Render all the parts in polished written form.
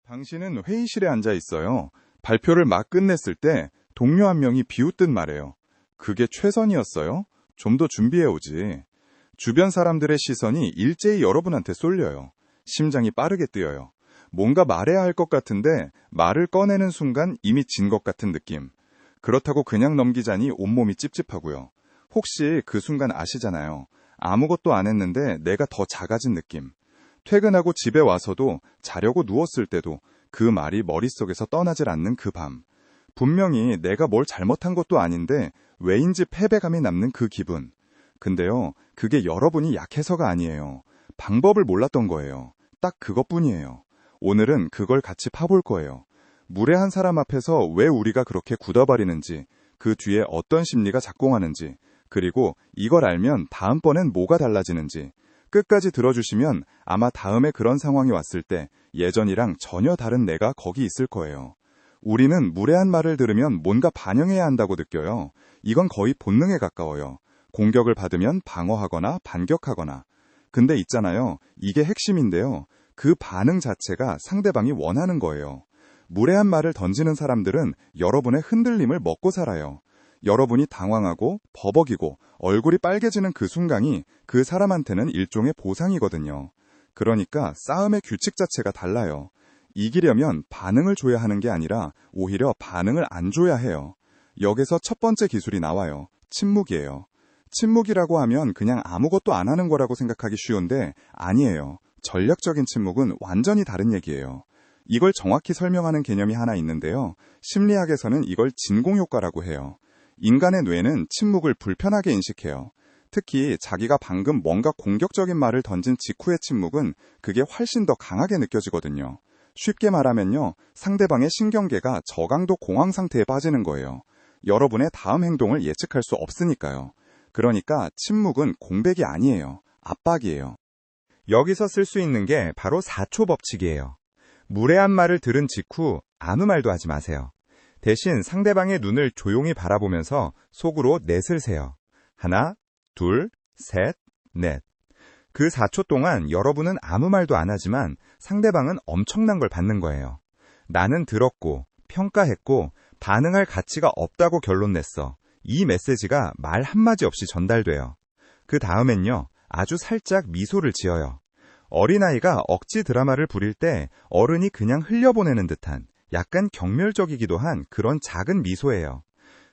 당신은 회의실에 앉아 있어요. 발표를 막 끝냈을 때 동료 한 명이 비웃듯 말해요. 그게 최선이었어요? 좀 더 준비해 오지. 주변 사람들의 시선이 일제히 여러분한테 쏠려요. 심장이 빠르게 뛰어요. 뭔가 말해야 할 것 같은데 말을 꺼내는 순간 이미 진 것 같은 느낌. 그렇다고 그냥 넘기자니 온몸이 찝찝하고요. 혹시 그 순간 아시잖아요. 아무것도 안 했는데 내가 더 작아진 느낌. 퇴근하고 집에 와서도 자려고 누웠을 때도 그 말이 머릿속에서 떠나질 않는 그 밤. 분명히 내가 뭘 잘못한 것도 아닌데 왜인지 패배감이 남는 그 기분. 근데요, 그게 여러분이 약해서가 아니에요. 방법을 몰랐던 거예요. 딱 그것뿐이에요. 오늘은 그걸 같이 파볼 거예요. 무례한 사람 앞에서 왜 우리가 그렇게 굳어버리는지, 그 뒤에 어떤 심리가 작동하는지, 그리고 이걸 알면 다음번엔 뭐가 달라지는지, 끝까지 들어주시면 아마 다음에 그런 상황이 왔을 때 예전이랑 전혀 다른 내가 거기 있을 거예요. 우리는 무례한 말을 들으면 뭔가 반영해야 한다고 느껴요. 이건 거의 본능에 가까워요. 공격을 받으면 방어하거나 반격하거나. 근데 있잖아요. 이게 핵심인데요. 그 반응 자체가 상대방이 원하는 거예요. 무례한 말을 던지는 사람들은 여러분의 흔들림을 먹고 살아요. 여러분이 당황하고 버벅이고 얼굴이 빨개지는 그 순간이 그 사람한테는 일종의 보상이거든요. 그러니까 싸움의 규칙 자체가 달라요. 이기려면 반응을 줘야 하는 게 아니라 오히려 반응을 안 줘야 해요. 여기서 첫 번째 기술이 나와요. 침묵이에요. 침묵이라고 하면 그냥 아무것도 안 하는 거라고 생각하기 쉬운데 아니에요. 전략적인 침묵은 완전히 다른 얘기예요. 이걸 정확히 설명하는 개념이 하나 있는데요. 심리학에서는 이걸 진공효과라고 해요. 인간의 뇌는 침묵을 불편하게 인식해요. 특히 자기가 방금 뭔가 공격적인 말을 던진 직후의 침묵은 그게 훨씬 더 강하게 느껴지거든요. 쉽게 말하면요, 상대방의 신경계가 저강도 공황 상태에 빠지는 거예요. 여러분의 다음 행동을 예측할 수 없으니까요. 그러니까 침묵은 공백이 아니에요. 압박이에요. 여기서 쓸 수 있는 게 바로 4초 법칙이에요. 무례한 말을 들은 직후 아무 말도 하지 마세요. 대신 상대방의 눈을 조용히 바라보면서 속으로 넷을 세요. 하나, 둘, 셋, 넷. 그 4초 동안 여러분은 아무 말도 안 하지만 상대방은 엄청난 걸 받는 거예요. 나는 들었고, 평가했고, 반응할 가치가 없다고 결론 냈어. 이 메시지가 말 한마디 없이 전달돼요. 그 다음엔요, 아주 살짝 미소를 지어요. 어린아이가 억지 드라마를 부릴 때 어른이 그냥 흘려보내는 듯한 약간 경멸적이기도 한 그런 작은 미소예요.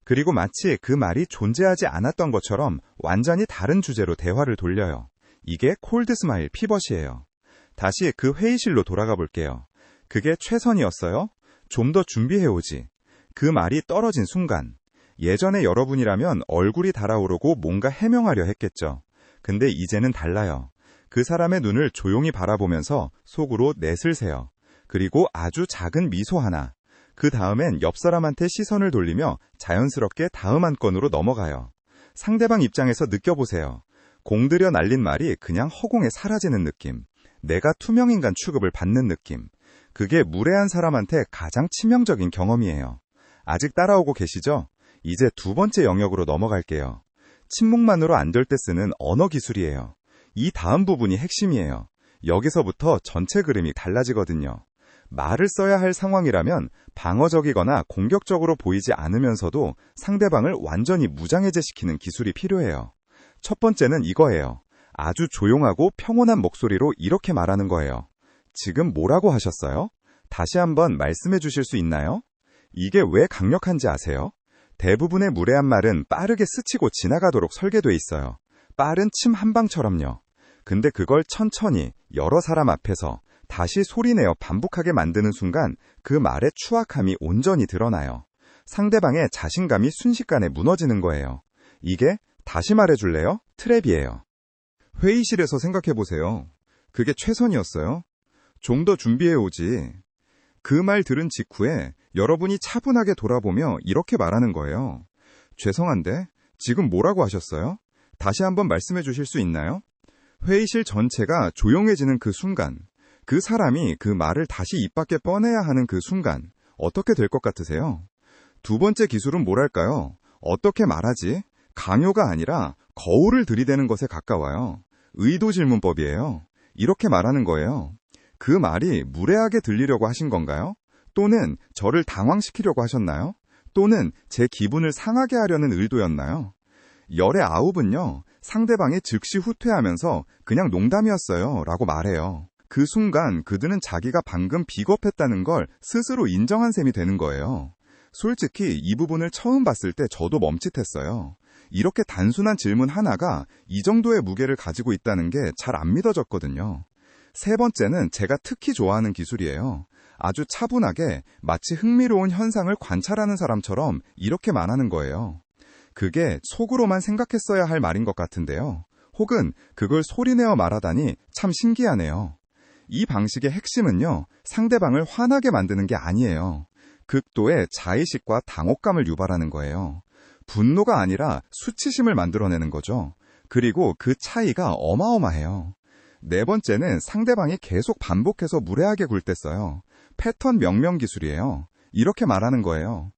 그리고 마치 그 말이 존재하지 않았던 것처럼 완전히 다른 주제로 대화를 돌려요. 이게 콜드 스마일 피벗이에요. 다시 그 회의실로 돌아가 볼게요. 그게 최선이었어요? 좀 더 준비해오지. 그 말이 떨어진 순간. 예전에 여러분이라면 얼굴이 달아오르고 뭔가 해명하려 했겠죠. 근데 이제는 달라요. 그 사람의 눈을 조용히 바라보면서 속으로 넷을 세요. 그리고 아주 작은 미소 하나. 그 다음엔 옆 사람한테 시선을 돌리며 자연스럽게 다음 안건으로 넘어가요. 상대방 입장에서 느껴보세요. 공들여 날린 말이 그냥 허공에 사라지는 느낌. 내가 투명인간 취급을 받는 느낌. 그게 무례한 사람한테 가장 치명적인 경험이에요. 아직 따라오고 계시죠? 이제 두 번째 영역으로 넘어갈게요. 침묵만으로 안 될 때 쓰는 언어 기술이에요. 이 다음 부분이 핵심이에요. 여기서부터 전체 그림이 달라지거든요. 말을 써야 할 상황이라면 방어적이거나 공격적으로 보이지 않으면서도 상대방을 완전히 무장해제시키는 기술이 필요해요. 첫 번째는 이거예요. 아주 조용하고 평온한 목소리로 이렇게 말하는 거예요. 지금 뭐라고 하셨어요? 다시 한번 말씀해 주실 수 있나요? 이게 왜 강력한지 아세요? 대부분의 무례한 말은 빠르게 스치고 지나가도록 설계돼 있어요. 빠른 침 한 방처럼요. 근데 그걸 천천히 여러 사람 앞에서 다시 소리내어 반복하게 만드는 순간 그 말의 추악함이 온전히 드러나요. 상대방의 자신감이 순식간에 무너지는 거예요. 이게 다시 말해줄래요? 트랩이에요. 회의실에서 생각해보세요. 그게 최선이었어요? 좀 더 준비해오지. 그 말 들은 직후에 여러분이 차분하게 돌아보며 이렇게 말하는 거예요. 죄송한데 지금 뭐라고 하셨어요? 다시 한번 말씀해 주실 수 있나요? 회의실 전체가 조용해지는 그 순간, 그 사람이 그 말을 다시 입 밖에 꺼내야 하는 그 순간, 어떻게 될 것 같으세요? 두 번째 기술은 뭐랄까요? 어떻게 말하지? 강요가 아니라 거울을 들이대는 것에 가까워요. 의도 질문법이에요. 이렇게 말하는 거예요. 그 말이 무례하게 들리려고 하신 건가요? 또는 저를 당황시키려고 하셨나요? 또는 제 기분을 상하게 하려는 의도였나요? 열의 아홉은요, 상대방이 즉시 후퇴하면서 그냥 농담이었어요 라고 말해요. 그 순간 그들은 자기가 방금 비겁했다는 걸 스스로 인정한 셈이 되는 거예요. 솔직히 이 부분을 처음 봤을 때 저도 멈칫했어요. 이렇게 단순한 질문 하나가 이 정도의 무게를 가지고 있다는 게 잘 안 믿어졌거든요. 세 번째는 제가 특히 좋아하는 기술이에요. 아주 차분하게 마치 흥미로운 현상을 관찰하는 사람처럼 이렇게 말하는 거예요. 그게 속으로만 생각했어야 할 말인 것 같은데요. 혹은 그걸 소리내어 말하다니 참 신기하네요. 이 방식의 핵심은요, 상대방을 화나게 만드는 게 아니에요. 극도의 자의식과 당혹감을 유발하는 거예요. 분노가 아니라 수치심을 만들어내는 거죠. 그리고 그 차이가 어마어마해요. 네 번째는 상대방이 계속 반복해서 무례하게 굴 때 써요. 패턴 명명 기술이에요. 이렇게 말하는 거예요.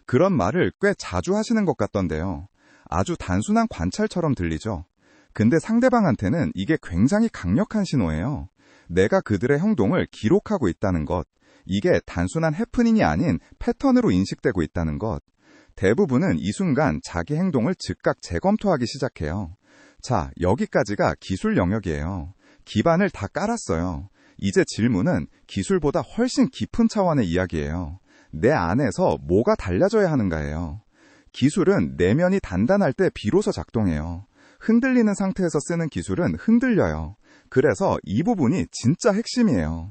그런 말을 꽤 자주 하시는 것 같던데요. 아주 단순한 관찰처럼 들리죠. 근데 상대방한테는 이게 굉장히 강력한 신호예요. 내가 그들의 행동을 기록하고 있다는 것. 이게 단순한 해프닝이 아닌 패턴으로 인식되고 있다는 것. 대부분은 이 순간 자기 행동을 즉각 재검토하기 시작해요. 자, 여기까지가 기술 영역이에요. 기반을 다 깔았어요. 이제 질문은 기술보다 훨씬 깊은 차원의 이야기예요. 내 안에서 뭐가 달라져야 하는가예요. 기술은 내면이 단단할 때 비로소 작동해요. 흔들리는 상태에서 쓰는 기술은 흔들려요. 그래서 이 부분이 진짜 핵심이에요.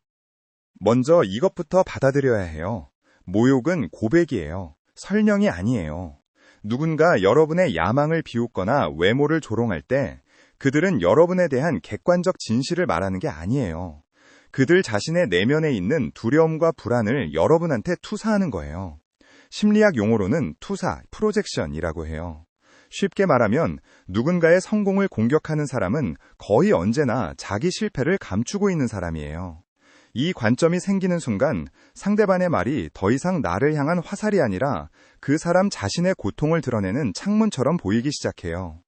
먼저 이것부터 받아들여야 해요. 모욕은 고백이에요. 설명이 아니에요. 누군가 여러분의 야망을 비웃거나 외모를 조롱할 때 그들은 여러분에 대한 객관적 진실을 말하는 게 아니에요. 그들 자신의 내면에 있는 두려움과 불안을 여러분한테 투사하는 거예요. 심리학 용어로는 투사, 프로젝션이라고 해요. 쉽게 말하면 누군가의 성공을 공격하는 사람은 거의 언제나 자기 실패를 감추고 있는 사람이에요. 이 관점이 생기는 순간 상대방의 말이 더 이상 나를 향한 화살이 아니라 그 사람 자신의 고통을 드러내는 창문처럼 보이기 시작해요.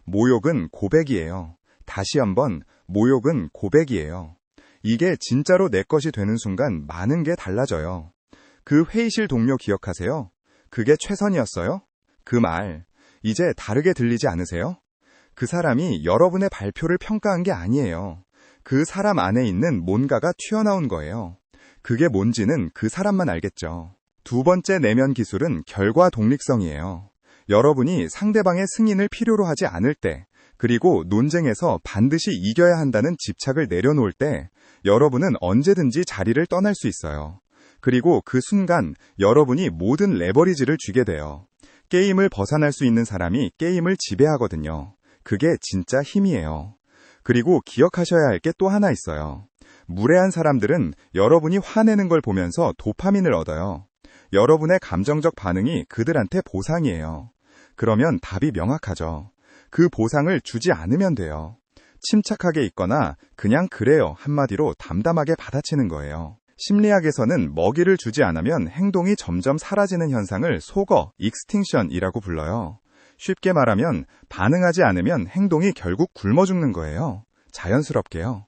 모욕은 고백이에요. 다시 한번, 모욕은 고백이에요. 이게 진짜로 내 것이 되는 순간 많은 게 달라져요. 그 회의실 동료 기억하세요? 그게 최선이었어요? 그 말, 이제 다르게 들리지 않으세요? 그 사람이 여러분의 발표를 평가한 게 아니에요. 그 사람 안에 있는 뭔가가 튀어나온 거예요. 그게 뭔지는 그 사람만 알겠죠. 두 번째 내면 기술은 결과 독립성이에요. 여러분이 상대방의 승인을 필요로 하지 않을 때, 그리고 논쟁에서 반드시 이겨야 한다는 집착을 내려놓을 때, 여러분은 언제든지 자리를 떠날 수 있어요. 그리고 그 순간 여러분이 모든 레버리지를 쥐게 돼요. 게임을 벗어날 수 있는 사람이 게임을 지배하거든요. 그게 진짜 힘이에요. 그리고 기억하셔야 할 게 또 하나 있어요. 무례한 사람들은 여러분이 화내는 걸 보면서 도파민을 얻어요. 여러분의 감정적 반응이 그들한테 보상이에요. 그러면 답이 명확하죠. 그 보상을 주지 않으면 돼요. 침착하게 있거나 그냥 그래요 한마디로 담담하게 받아치는 거예요. 심리학에서는 먹이를 주지 않으면 행동이 점점 사라지는 현상을 속어 익스팅션이라고 불러요. 쉽게 말하면 반응하지 않으면 행동이 결국 굶어 죽는 거예요. 자연스럽게요.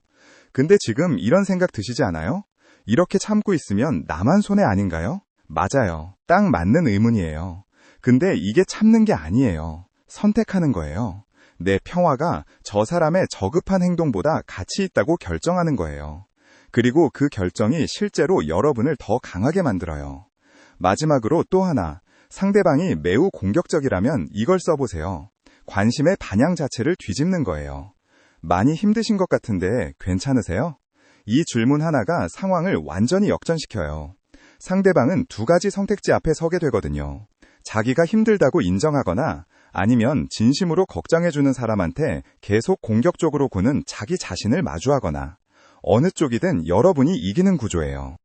근데 지금 이런 생각 드시지 않아요? 이렇게 참고 있으면 나만 손해 아닌가요? 맞아요. 딱 맞는 의문이에요. 근데 이게 참는 게 아니에요. 선택하는 거예요. 내 평화가 저 사람의 저급한 행동보다 가치 있다고 결정하는 거예요. 그리고 그 결정이 실제로 여러분을 더 강하게 만들어요. 마지막으로 또 하나, 상대방이 매우 공격적이라면 이걸 써보세요. 관심의 반향 자체를 뒤집는 거예요. 많이 힘드신 것 같은데 괜찮으세요? 이 질문 하나가 상황을 완전히 역전시켜요. 상대방은 두 가지 선택지 앞에 서게 되거든요. 자기가 힘들다고 인정하거나 아니면 진심으로 걱정해주는 사람한테 계속 공격적으로 구는 자기 자신을 마주하거나 어느 쪽이든 여러분이 이기는 구조예요.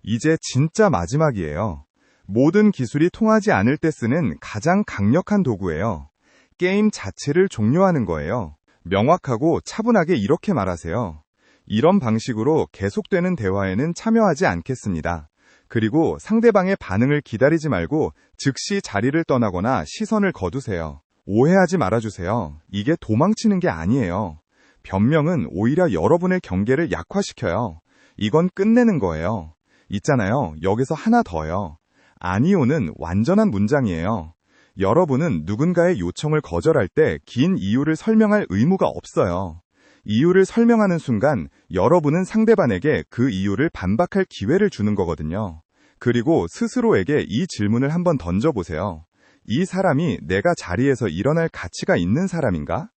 이제 진짜 마지막이에요. 모든 기술이 통하지 않을 때 쓰는 가장 강력한 도구예요. 게임 자체를 종료하는 거예요. 명확하고 차분하게 이렇게 말하세요. 이런 방식으로 계속되는 대화에는 참여하지 않겠습니다. 그리고 상대방의 반응을 기다리지 말고 즉시 자리를 떠나거나 시선을 거두세요. 오해하지 말아주세요. 이게 도망치는 게 아니에요. 변명은 오히려 여러분의 경계를 약화시켜요. 이건 끝내는 거예요. 있잖아요. 여기서 하나 더요. 아니요는 완전한 문장이에요. 여러분은 누군가의 요청을 거절할 때 긴 이유를 설명할 의무가 없어요. 이유를 설명하는 순간 여러분은 상대방에게 그 이유를 반박할 기회를 주는 거거든요. 그리고 스스로에게 이 질문을 한번 던져보세요. 이 사람이 내가 자리에서 일어날 가치가 있는 사람인가?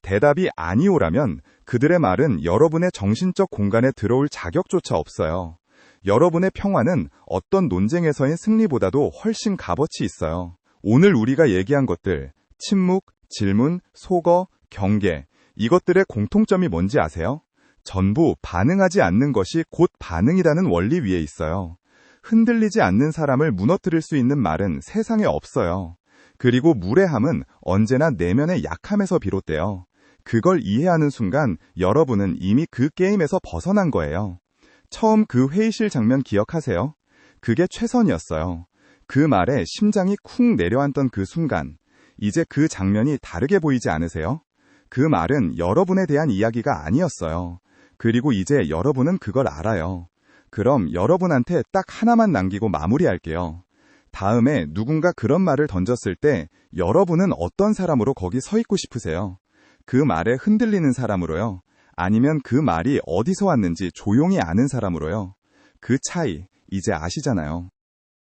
대답이 아니오라면 그들의 말은 여러분의 정신적 공간에 들어올 자격조차 없어요. 여러분의 평화는 어떤 논쟁에서의 승리보다도 훨씬 값어치 있어요. 오늘 우리가 얘기한 것들, 침묵, 질문, 속어, 경계, 이것들의 공통점이 뭔지 아세요? 전부 반응하지 않는 것이 곧 반응이라는 원리 위에 있어요. 흔들리지 않는 사람을 무너뜨릴 수 있는 말은 세상에 없어요. 그리고 무례함은 언제나 내면의 약함에서 비롯돼요. 그걸 이해하는 순간 여러분은 이미 그 게임에서 벗어난 거예요. 처음 그 회의실 장면 기억하세요? 그게 최선이었어요. 그 말에 심장이 쿵 내려앉던 그 순간, 이제 그 장면이 다르게 보이지 않으세요? 그 말은 여러분에 대한 이야기가 아니었어요. 그리고 이제 여러분은 그걸 알아요. 그럼 여러분한테 딱 하나만 남기고 마무리할게요. 다음에 누군가 그런 말을 던졌을 때 여러분은 어떤 사람으로 거기 서 있고 싶으세요? 그 말에 흔들리는 사람으로요? 아니면 그 말이 어디서 왔는지 조용히 아는 사람으로요? 그 차이, 이제 아시잖아요.